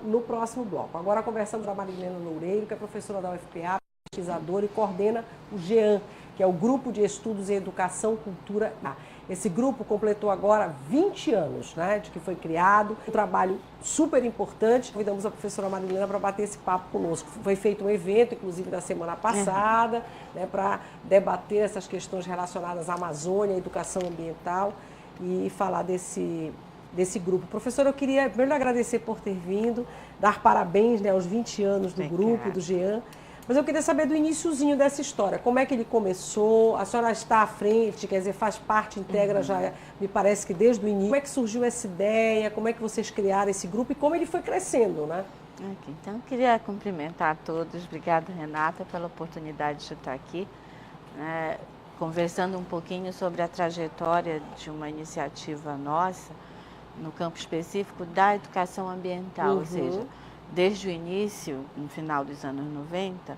no próximo bloco. Agora conversamos com a Marilena Loureiro, que é professora da UFPA, pesquisadora e coordena o GEAN, que é o Grupo de Estudos em Educação, Cultura. Esse grupo completou agora 20 anos, né, de que foi criado. Um trabalho super importante. Convidamos a professora Marilena para bater esse papo conosco. Foi feito um evento, inclusive, na semana passada, né, para debater essas questões relacionadas à Amazônia, à educação ambiental e falar desse grupo. Professora, eu queria primeiro agradecer por ter vindo, dar parabéns, né, aos 20 anos do grupo, do GEAN. Mas eu queria saber do iniciozinho dessa história, como é que ele começou, a senhora está à frente, quer dizer, faz parte, integra já, me parece que desde o início. Como é que surgiu essa ideia, como é que vocês criaram esse grupo e como ele foi crescendo, né? Então, eu queria cumprimentar a todos, obrigada, Renata, pela oportunidade de estar aqui, conversando um pouquinho sobre a trajetória de uma iniciativa nossa, no campo específico da educação ambiental, ou seja, desde o início, no final dos anos 90,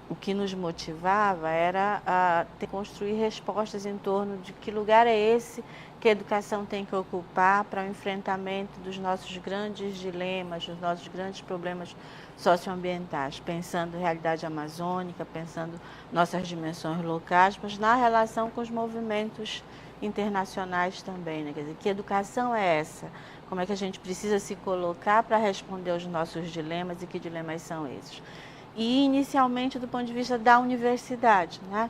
o que nos motivava era a construir respostas em torno de que lugar é esse que a educação tem que ocupar para o enfrentamento dos nossos grandes dilemas, dos nossos grandes problemas socioambientais, pensando realidade amazônica, pensando nossas dimensões locais, mas na relação com os movimentos internacionais também, né? Quer dizer, que educação é essa? Como é que a gente precisa se colocar para responder aos nossos dilemas e que dilemas são esses? E inicialmente do ponto de vista da universidade, né?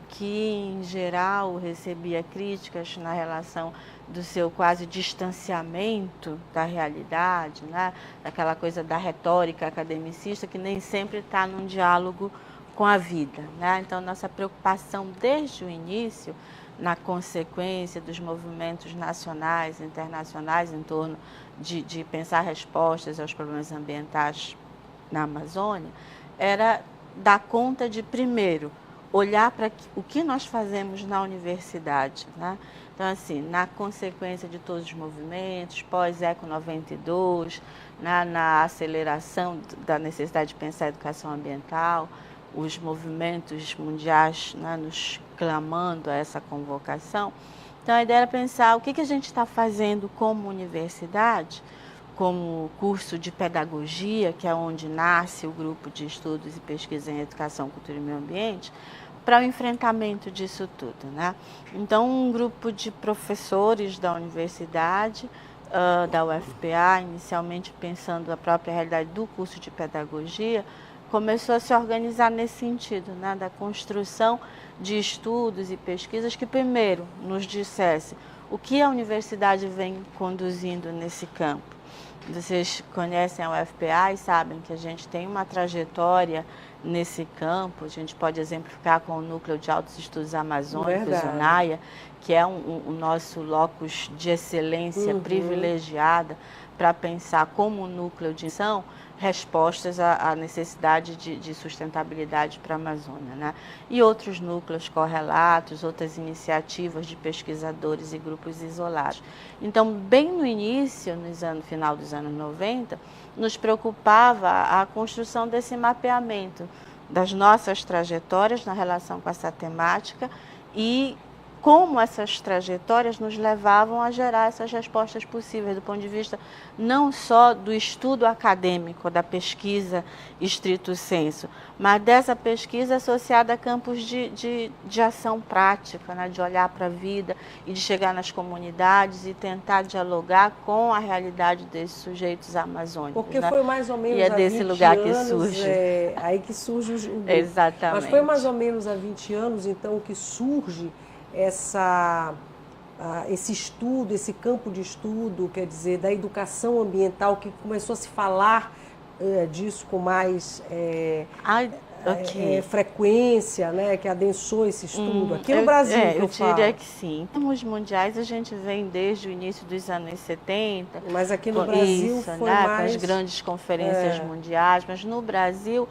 Que em geral recebia críticas na relação do seu quase distanciamento da realidade, né? Aquela coisa da retórica academicista que nem sempre está num diálogo com a vida, né? Então nossa preocupação desde o início, na consequência dos movimentos nacionais e internacionais em torno de pensar respostas aos problemas ambientais na Amazônia, era dar conta de, primeiro, olhar para o que nós fazemos na universidade, né? Então, assim, na consequência de todos os movimentos, pós-ECO 92, na aceleração da necessidade de pensar a educação ambiental, os movimentos mundiais, né, nos clamando a essa convocação. Então, a ideia era pensar o que a gente está fazendo como universidade, como curso de pedagogia, que é onde nasce o grupo de estudos e pesquisa em educação, cultura e meio ambiente, para o enfrentamento disso tudo, né? Então, um grupo de professores da universidade, da UFPA, inicialmente pensando a própria realidade do curso de pedagogia, começou a se organizar nesse sentido, né, da construção de estudos e pesquisas que, primeiro, nos dissesse o que a universidade vem conduzindo nesse campo. Vocês conhecem a UFPA e sabem que a gente tem uma trajetória nesse campo. A gente pode exemplificar com o Núcleo de Altos Estudos Amazônicos, o NAIA, que é o nosso locus de excelência privilegiada para pensar como núcleo de ação respostas à necessidade de sustentabilidade para a Amazônia, né? E outros núcleos correlatos, outras iniciativas de pesquisadores e grupos isolados. Então, bem no início, no final dos anos 90, nos preocupava a construção desse mapeamento das nossas trajetórias na relação com essa temática e como essas trajetórias nos levavam a gerar essas respostas possíveis do ponto de vista não só do estudo acadêmico, da pesquisa estrito sensu, mas dessa pesquisa associada a campos de ação prática, né? De olhar para a vida e de chegar nas comunidades e tentar dialogar com a realidade desses sujeitos amazônicos. Porque né? foi mais ou menos e é desse lugar que surge. Aí que surge o grupo. Exatamente. Mas foi mais ou menos há 20 anos, então, que surge esse estudo, esse campo de estudo, quer dizer, da educação ambiental, que começou a se falar disso com mais frequência, né, que adensou esse estudo aqui no Brasil. Eu diria que sim. Em termos mundiais, a gente vem desde o início dos anos 70. Mas aqui no Brasil foi né, mais... com as grandes conferências mundiais, mas no Brasil...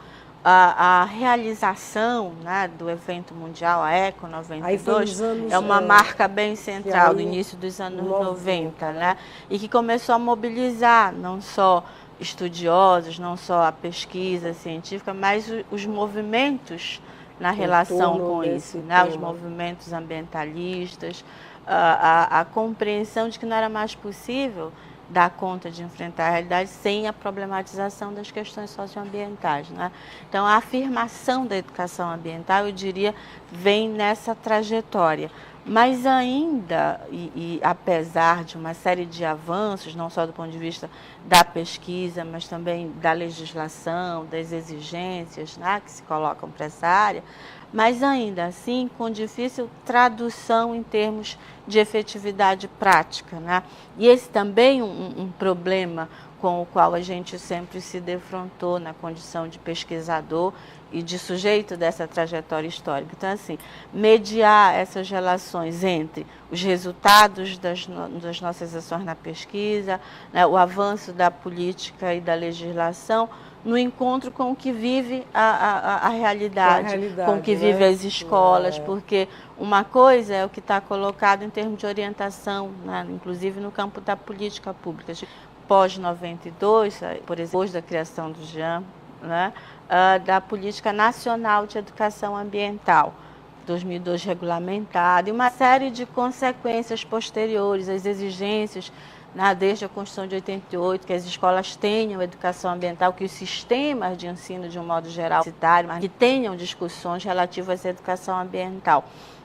A realização, né, do evento mundial, a ECO 92, é uma marca bem central do início dos anos 90, né, e que começou a mobilizar não só estudiosos, não só a pesquisa científica, mas os movimentos na relação com isso, né, os movimentos ambientalistas, a compreensão de que não era mais possível dar conta de enfrentar a realidade sem a problematização das questões socioambientais, né? Então, a afirmação da educação ambiental, eu diria, vem nessa trajetória. Mas ainda, e apesar de uma série de avanços, não só do ponto de vista da pesquisa, mas também da legislação, das exigências, né, que se colocam para essa área, mas ainda assim com difícil tradução em termos de efetividade prática, né? E esse também um problema com o qual a gente sempre se defrontou na condição de pesquisador e de sujeito dessa trajetória histórica. Então, assim, mediar essas relações entre os resultados das nossas ações na pesquisa, né, o avanço da política e da legislação, no encontro com o que vive a realidade, com o que vive as escolas, porque uma coisa é o que está colocado em termos de orientação, né, inclusive no campo da política pública. Pós-92, por exemplo, depois da criação do Jean, né, da Política Nacional de Educação Ambiental, 2002 regulamentada, e uma série de consequências posteriores, as exigências, né, desde a Constituição de 88, que as escolas tenham educação ambiental, que os sistemas de ensino, de um modo geral, que tenham discussões relativas à educação ambiental.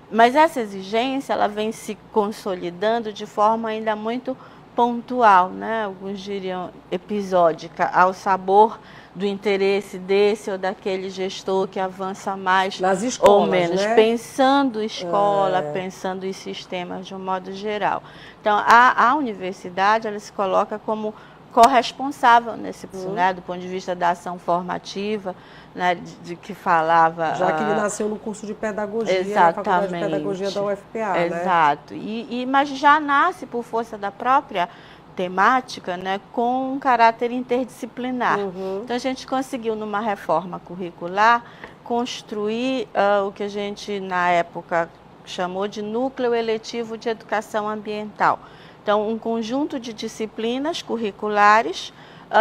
Mas essa exigência ela vem se consolidando de forma ainda muito pontual, né? Alguns diriam episódica, ao sabor do interesse desse ou daquele gestor que avança mais nas escolas, ou menos, né? Pensando escola, pensando os sistemas de um modo geral. Então, a universidade ela se coloca como corresponsável nesse né, do ponto de vista da ação formativa, né, de que falava... Já que ele nasceu no curso de pedagogia, exatamente, na Faculdade de Pedagogia da UFPA, exato. Né? Mas já nasce por força da própria temática, né, com um caráter interdisciplinar. Então, a gente conseguiu, numa reforma curricular, construir o que a gente, na época, chamou de núcleo eletivo de educação ambiental. Então, um conjunto de disciplinas curriculares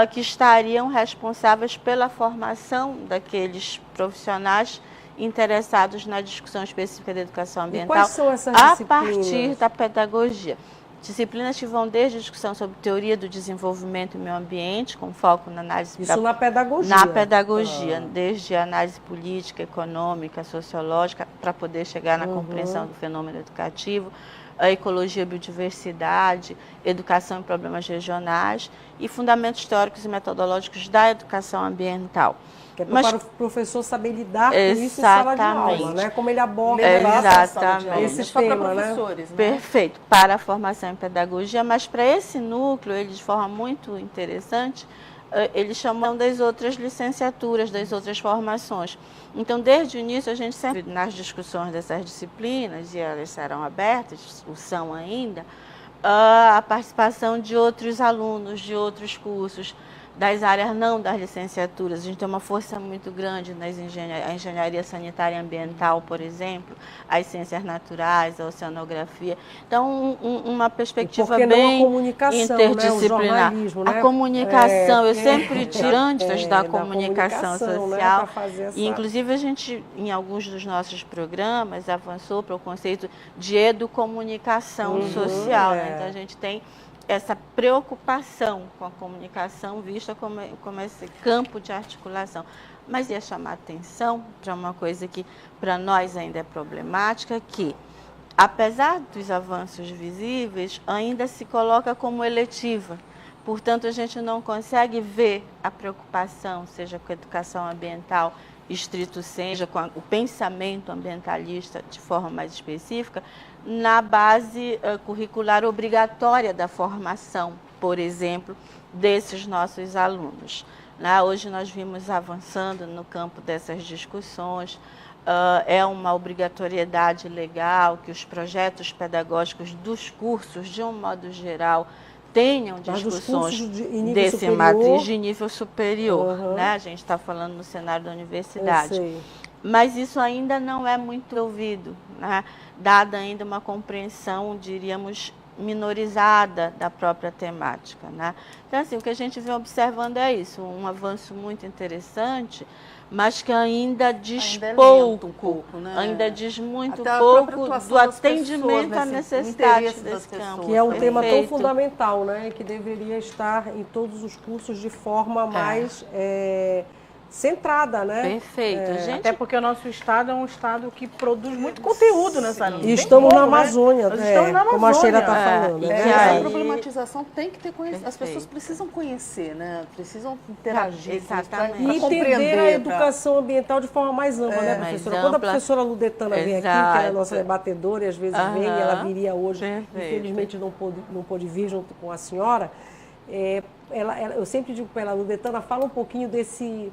que estariam responsáveis pela formação daqueles profissionais interessados na discussão específica da educação ambiental. E quais são essas disciplinas? A partir da pedagogia. Disciplinas que vão desde a discussão sobre teoria do desenvolvimento e meio ambiente, com foco na análise... na pedagogia? Na pedagogia, desde a análise política, econômica, sociológica, para poder chegar na compreensão do fenômeno educativo, a ecologia, biodiversidade, educação e problemas regionais e fundamentos teóricos e metodológicos da educação ambiental. Que é para o professor saber lidar com isso em sala de aula, né? Como ele aborda esse tema, para professores, né? Perfeito, para a formação em pedagogia, mas para esse núcleo, ele de forma muito interessante, eles chamam das outras licenciaturas, das outras formações. Então, desde o início, a gente sempre, nas discussões dessas disciplinas, e elas serão abertas, o são ainda, a participação de outros alunos, de outros cursos, das áreas não das licenciaturas. A gente tem uma força muito grande na engenharia sanitária e ambiental, por exemplo, as ciências naturais, a oceanografia. Então, uma perspectiva bem interdisciplinar. Né? O né? A comunicação, eu sempre tiro antes da comunicação social. Né? E, inclusive, a gente, em alguns dos nossos programas, avançou para o conceito de educomunicação social. Né? Então, a gente tem essa preocupação com a comunicação vista como esse campo de articulação. Mas ia chamar atenção para uma coisa que para nós ainda é problemática, que apesar dos avanços visíveis, ainda se coloca como eletiva. Portanto, a gente não consegue ver a preocupação, seja com a educação ambiental estrito seja com o pensamento ambientalista de forma mais específica, na base curricular obrigatória da formação, por exemplo, desses nossos alunos. Hoje nós vimos avançando no campo dessas discussões, é uma obrigatoriedade legal que os projetos pedagógicos dos cursos, de um modo geral, tenham discussões desse matriz de nível superior. A gente está falando no cenário da universidade. Mas isso ainda não é muito ouvido, dada ainda uma compreensão, diríamos, minorizada da própria temática, né? Então, assim, o que a gente vem observando é isso, um avanço muito interessante, mas que ainda diz pouco, um pouco, né? ainda diz muito Até pouco do atendimento à necessidade desse campo. Que é um tema tão Perfeito. fundamental, né? Que deveria estar em todos os cursos de forma mais centrada, né? Perfeito. Gente, até porque o nosso estado é um estado que produz muito conteúdo nessa área. E estamos na Amazônia, Nós estamos na Amazônia. como a Sheila está falando. E né? que Essa aí- problematização tem que ter conhecimento. As Perfeito. pessoas precisam conhecer, né? Precisam interagir. Exatamente. E Pra entender compreender, a educação ambiental de forma mais ampla, né, mais professora? Quando a ampla. professora Ludetana vem aqui, que Exato. ela é a nossa debatedora, e às vezes vem, e ela viria hoje, Perfeito. infelizmente não pôde vir junto com a senhora, eu sempre digo para ela, Ludetana, fala um pouquinho desse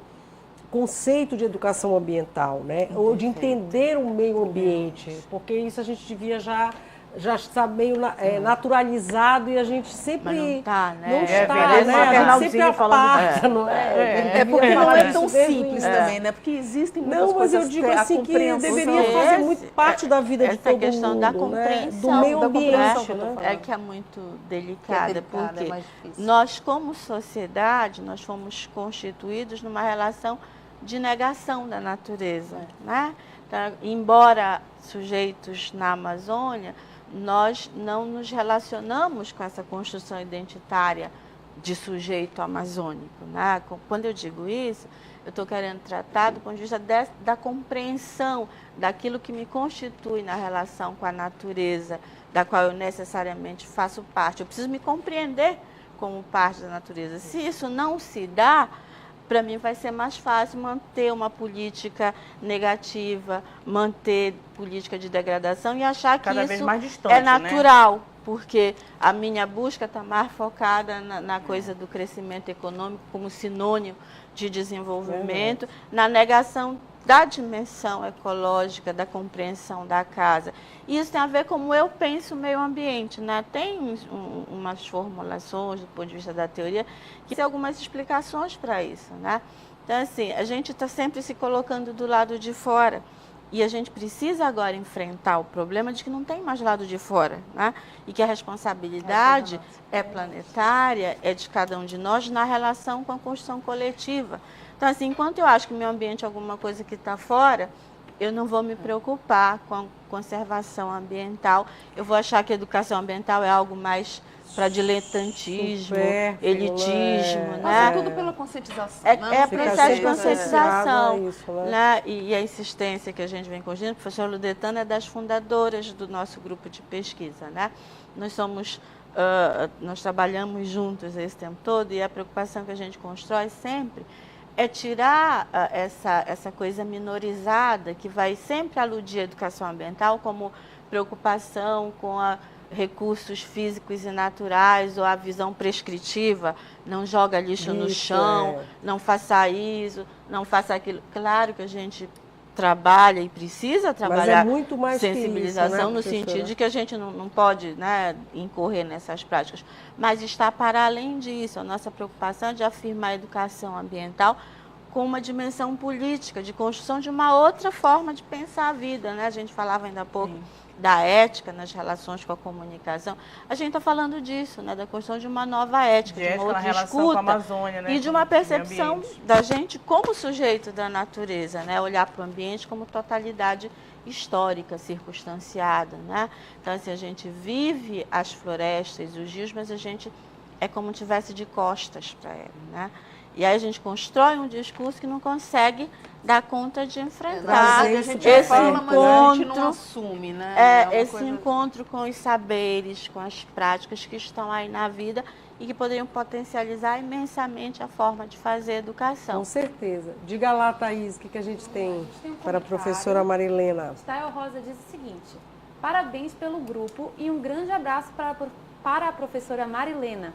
conceito de educação ambiental, né? Ou de entender o meio ambiente, porque isso a gente devia já está meio naturalizado e a gente sempre Mas não tá, né? não está, parece né? uma A gente sempre Bernaldinho falando aparta, não é? É porque não é tão simples né? também, né? Porque existem muitas Não, mas coisas eu digo a assim que compreensão. deveria fazer muito parte da vida de essa todo questão mundo, da né? compreensão, Do meio da ambiente, compreensão que eu tô né? falando. é que é muito delicada, porque é mais difícil. nós, como sociedade, nós fomos constituídos numa relação de negação da natureza, né? Então, embora sujeitos na Amazônia, nós não nos relacionamos com essa construção identitária de sujeito amazônico, né? Quando eu digo isso, eu estou querendo tratar do ponto de vista da compreensão daquilo que me constitui na relação com a natureza, da qual eu necessariamente faço parte. Eu preciso me compreender como parte da natureza. Se isso não se dá, para mim vai ser mais fácil manter uma política negativa, manter política de degradação e achar que Cada vez isso mais distante, é né? natural, porque a minha busca está mais focada na coisa do crescimento econômico como sinônimo de desenvolvimento, na negação da dimensão ecológica, da compreensão da casa. E isso tem a ver com como eu penso o meio ambiente, né? Tem umas formulações do ponto de vista da teoria que tem algumas explicações para isso, né? Então, assim, a gente está sempre se colocando do lado de fora e a gente precisa agora enfrentar o problema de que não tem mais lado de fora, né? E que a responsabilidade é planetária, é de cada um de nós na relação com a construção coletiva. Então, assim, enquanto eu acho que o meio ambiente é alguma coisa que está fora, eu não vou me preocupar com a conservação ambiental. Eu vou achar que a educação ambiental é algo mais para diletantismo, elitismo, Passa né? tudo pela conscientização. É né? processo de sempre conscientização, associado a isso, né? né? E a insistência que a gente vem construindo. A professora Ludetana é das fundadoras do nosso grupo de pesquisa, né? Nós trabalhamos juntos esse tempo todo e a preocupação que a gente constrói sempre é tirar essa coisa minorizada que vai sempre aludir à educação ambiental como preocupação com recursos físicos e naturais ou a visão prescritiva, não joga lixo no chão, não faça isso, não faça aquilo. Claro que a gente trabalha e precisa trabalhar muito mais sensibilização que isso, né, no professora? sentido de que a gente não pode, né, incorrer nessas práticas, mas está para além disso. A nossa preocupação é de afirmar a educação ambiental com uma dimensão política, de construção de uma outra forma de pensar a vida, né? A gente falava ainda há pouco da ética nas relações com a comunicação. A gente está falando disso, né? Da construção de uma nova ética, de uma outra relação escuta com a Amazônia, né? e de uma percepção da gente como sujeito da natureza, né? Olhar para o ambiente como totalidade histórica, circunstanciada, né? Então, assim, a gente vive as florestas e os rios, mas a gente é como se tivesse de costas para ela, né? E aí a gente constrói um discurso que não consegue dar conta de enfrentar A gente esse fala, mas a gente não encontro, assume, né? Uma esse coisa- encontro com os saberes, com as práticas que estão aí na vida e que poderiam potencializar imensamente a forma de fazer educação. Com certeza. Diga lá, Thaís, o que a gente tem tem um para a comentário. professora Marilena. Stael Rosa diz o seguinte: parabéns pelo grupo e um grande abraço para a professora Marilena.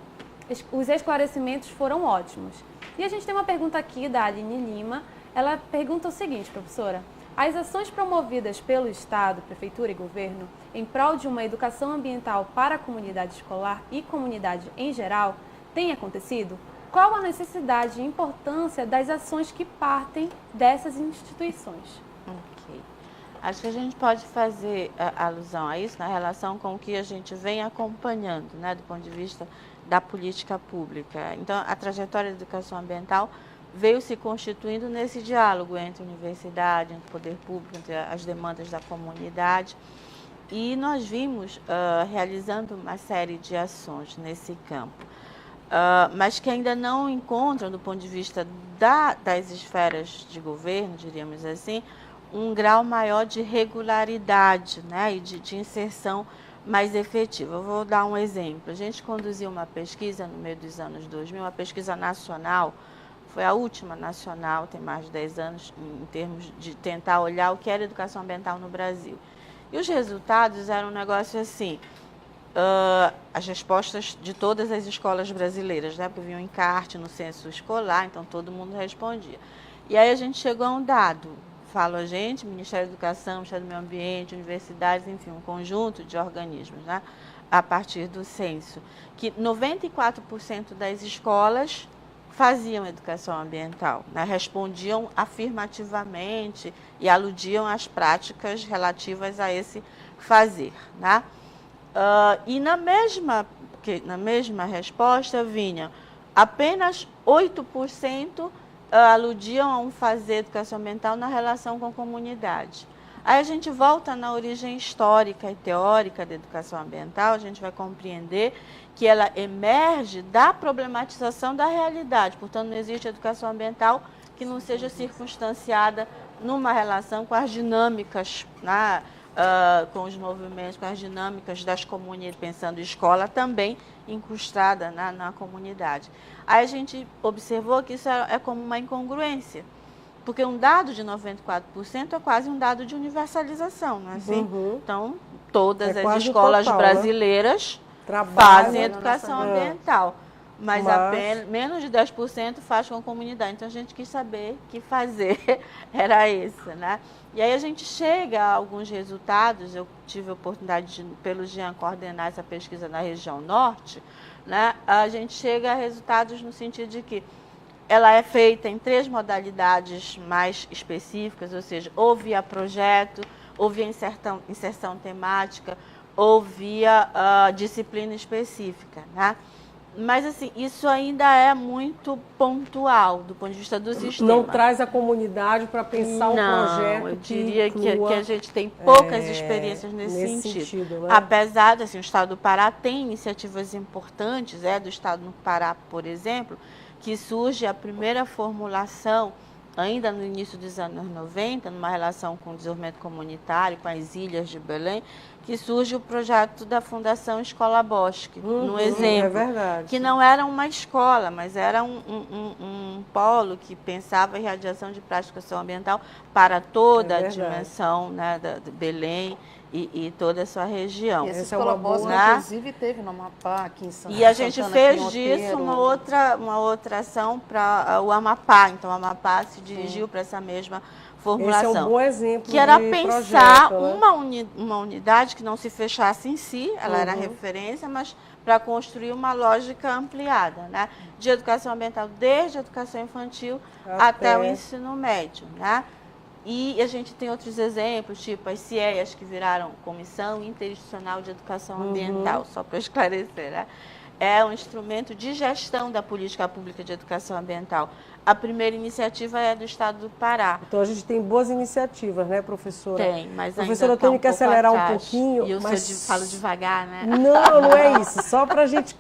Os esclarecimentos foram ótimos. E a gente tem uma pergunta aqui da Aline Lima. Ela pergunta o seguinte, professora: as ações promovidas pelo Estado, Prefeitura e Governo em prol de uma educação ambiental para a comunidade escolar e comunidade em geral têm acontecido? Qual a necessidade e importância das ações que partem dessas instituições? Ok. Acho que a gente pode fazer alusão a isso na relação com o que a gente vem acompanhando, né, do ponto de vista da política pública. Então, a trajetória da educação ambiental veio se constituindo nesse diálogo entre a universidade, entre o poder público, entre as demandas da comunidade. E nós vimos realizando uma série de ações nesse campo, mas que ainda não encontram, do ponto de vista das esferas de governo, diríamos assim, um grau maior de regularidade, né, e de inserção mais efetiva. Eu vou dar um exemplo. A gente conduziu uma pesquisa no meio dos anos 2000, uma pesquisa nacional, foi a última nacional, tem mais de 10 anos, em termos de tentar olhar o que era educação ambiental no Brasil. E os resultados eram um negócio assim, as respostas de todas as escolas brasileiras, né, porque vinham em encarte no censo escolar, então todo mundo respondia. E aí a gente chegou a um dado, falo a gente, Ministério da Educação, Ministério do Meio Ambiente, universidades, enfim, um conjunto de organismos, né, a partir do censo, que 94% das escolas faziam educação ambiental, né, respondiam afirmativamente e aludiam às práticas relativas a esse fazer, né? E na mesma resposta vinha apenas 8% aludiam a um fazer educação ambiental na relação com a comunidade. Aí a gente volta na origem histórica e teórica da educação ambiental, a gente vai compreender que ela emerge da problematização da realidade. Portanto, não existe educação ambiental que não seja circunstanciada numa relação com as dinâmicas, né, com os movimentos, com as dinâmicas das comunidades, pensando em escola também incrustada na comunidade. Aí a gente observou que isso é como uma incongruência, porque um dado de 94% é quase um dado de universalização, não é assim? Uhum. Então, todas as quase escolas total, brasileiras, né, fazem educação ambiental, mas Mas menos de 10% faz com a comunidade. Então, a gente quis saber que fazer era esse, né? E aí a gente chega a alguns resultados. Eu tive a oportunidade de, pelo Jean, coordenar essa pesquisa na região norte, né? A gente chega a resultados no sentido de que ela é feita em 3 modalidades mais específicas, ou seja, ou via projeto, ou via inserção temática, ou via disciplina específica, né? Mas, assim, isso ainda é muito pontual do ponto de vista do sistema. não traz a comunidade para pensar um projeto eu diria que a gente tem poucas experiências nesse sentido. Né? Apesar de, assim, o Estado do Pará tem iniciativas importantes, do Estado do Pará, por exemplo, que surge a primeira formulação, ainda no início dos anos 90, numa relação com o desenvolvimento comunitário, com as ilhas de Belém, que surge o projeto da Fundação Escola Bosque, no exemplo, verdade. que não era uma escola, mas era um polo que pensava em radiação de prática ambiental para toda a dimensão, né, de Belém e toda a sua região. E essa Escola Bosque, inclusive, teve no Amapá, aqui em Santana. E a gente fez disso uma outra ação para o Amapá. Então, o Amapá se dirigiu para essa mesma formulação. Esse é um bom exemplo que era de pensar projeto, uma unidade que não se fechasse em si, ela era referência, mas para construir uma lógica ampliada, né, de educação ambiental, desde a educação infantil até o ensino médio, né? E a gente tem outros exemplos, tipo as CIEAs, que viraram Comissão Interinstitucional de Educação Ambiental, só para esclarecer, né? É um instrumento de gestão da política pública de educação ambiental. A primeira iniciativa é do Estado do Pará. Então, a gente tem boas iniciativas, né, professora? Tem, mas professora, ainda eu tenho que acelerar um pouquinho. E eu falo devagar, né? Não é isso. Só para a gente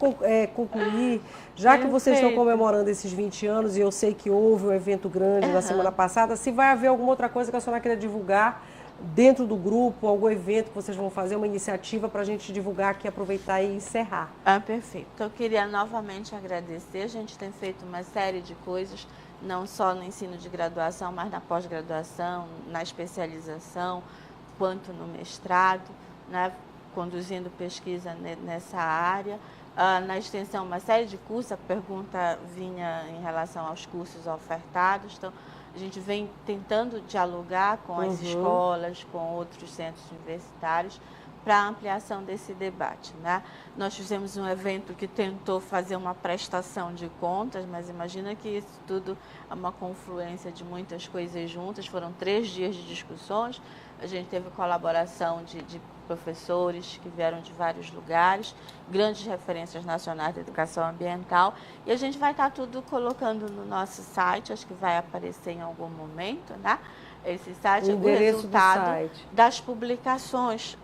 concluir, já que vocês estão comemorando esses 20 anos, e eu sei que houve um evento grande na semana passada, se vai haver alguma outra coisa que a senhora queira divulgar dentro do grupo, algum evento que vocês vão fazer, uma iniciativa para a gente divulgar aqui, aproveitar e encerrar. Perfeito. Então, eu queria novamente agradecer. A gente tem feito uma série de coisas, não só no ensino de graduação, mas na pós-graduação, na especialização, quanto no mestrado, né, conduzindo pesquisa nessa área. Na extensão, uma série de cursos, a pergunta vinha em relação aos cursos ofertados. Então, a gente vem tentando dialogar com as escolas, com outros centros universitários, para a ampliação desse debate, né? Nós fizemos um evento que tentou fazer uma prestação de contas, mas imagina que isso tudo é uma confluência de muitas coisas juntas. Foram 3 dias de discussões, a gente teve colaboração de professores que vieram de vários lugares, grandes referências nacionais de educação ambiental, e a gente vai estar tudo colocando no nosso site, acho que vai aparecer em algum momento, né? Esse site é o resultado das publicações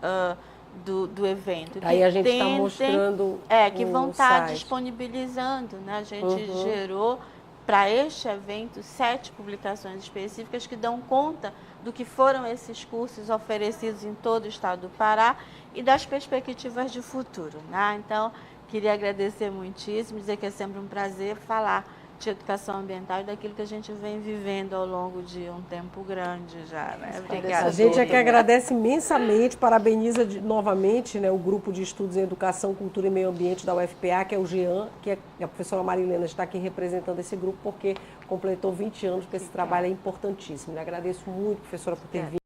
do evento. Aí a gente está mostrando que vão estar disponibilizando, né? A gente gerou para este evento 7 publicações específicas que dão conta do que foram esses cursos oferecidos em todo o estado do Pará e das perspectivas de futuro, né? Então, queria agradecer muitíssimo, dizer que é sempre um prazer falar de educação ambiental e daquilo que a gente vem vivendo ao longo de um tempo grande já, né? Obrigada. A gente é que agradece imensamente, parabeniza novamente, né, o Grupo de Estudos em Educação, Cultura e Meio Ambiente da UFPA, que é o GEAN, que a professora Marilena está aqui representando esse grupo, porque completou 20 anos, porque esse trabalho é importantíssimo. Eu agradeço muito, professora, por ter vindo.